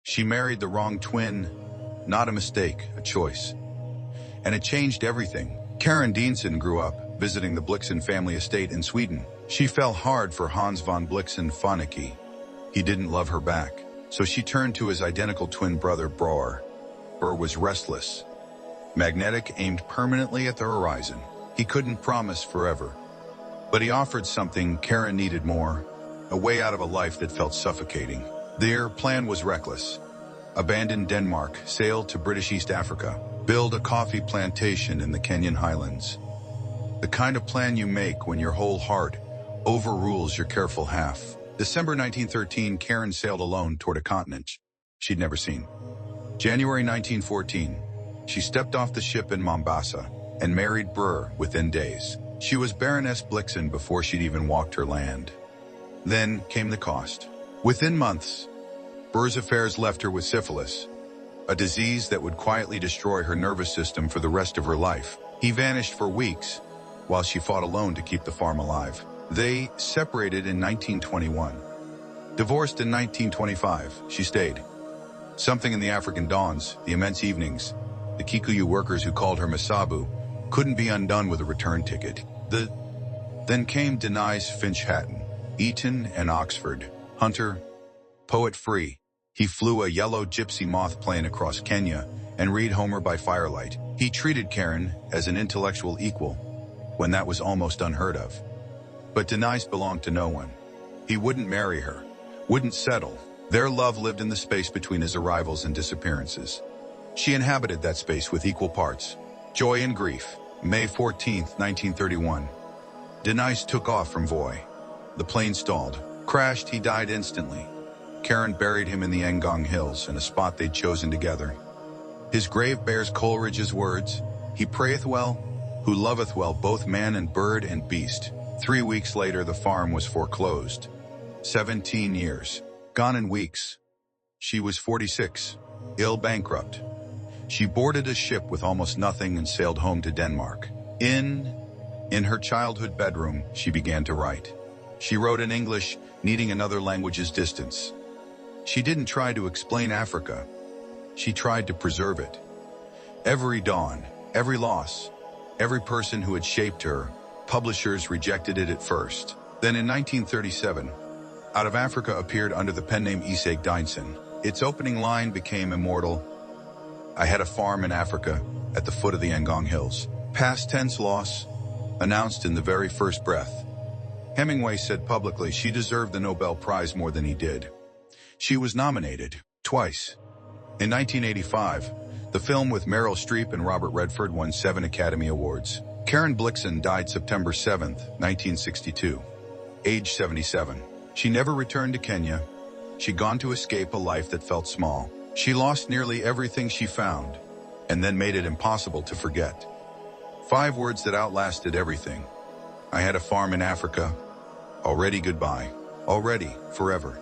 She married the wrong twin, not a mistake, a choice. And it changed everything. Karen Diensen grew up, visiting the Blixen family estate in Sweden. She fell hard for Hans von Blixen Fonnecke. He didn't love her back, so she turned to his identical twin brother, Bror. Bror was restless, magnetic, aimed permanently at the horizon. He couldn't promise forever, but he offered something Karen needed more, a way out of a life that felt suffocating. Their plan was reckless. Abandon Denmark, sail to British East Africa, build a coffee plantation in the Kenyan highlands. The kind of plan you make when your whole heart overrules your careful half. December 1913, Karen sailed alone toward a continent she'd never seen. January 1914, she stepped off the ship in Mombasa and married Bror within days. She was Baroness Blixen before she'd even walked her land. Then came the cost. Within months, Bror's affairs left her with syphilis, a disease that would quietly destroy her nervous system for the rest of her life. He vanished for weeks, while she fought alone to keep the farm alive. They separated in 1921. Divorced in 1925, she stayed. Something in the African dawns, the immense evenings, the Kikuyu workers who called her Masabu, couldn't be undone with a return ticket. Then came Denys Finch Hatton, Eton and Oxford, hunter, poet free. He flew a yellow gypsy moth plane across Kenya and read Homer by firelight. He treated Karen as an intellectual equal, when that was almost unheard of. But Denys belonged to no one. He wouldn't marry her, wouldn't settle. Their love lived in the space between his arrivals and disappearances. She inhabited that space with equal parts, joy and grief. May 14, 1931. Denys took off from Voi. The plane stalled. Crashed, he died instantly. Karen buried him in the Ngong Hills, in a spot they'd chosen together. His grave bears Coleridge's words, "He prayeth well, who loveth well both man and bird and beast." 3 weeks later, the farm was foreclosed. 17 years. Gone in weeks. She was 46, ill, bankrupt. She boarded a ship with almost nothing and sailed home to Denmark. In her childhood bedroom, she began to write. She wrote in English, needing another language's distance. She didn't try to explain Africa. She tried to preserve it. Every dawn, every loss, every person who had shaped her, publishers rejected it at first. Then in 1937, Out of Africa appeared under the pen name Isaac Diensen. Its opening line became immortal. I had a farm in Africa, at the foot of the Ngong Hills. Past tense loss, announced in the very first breath. Hemingway said publicly she deserved the Nobel Prize more than he did. She was nominated, twice. In 1985, the film with Meryl Streep and Robert Redford won 7 Academy Awards. Karen Blixen died September 7, 1962, age 77. She never returned to Kenya. She'd gone to escape a life that felt small. She lost nearly everything she found, and then made it impossible to forget. 5 words that outlasted everything. I had a farm in Africa. Already goodbye. Already forever.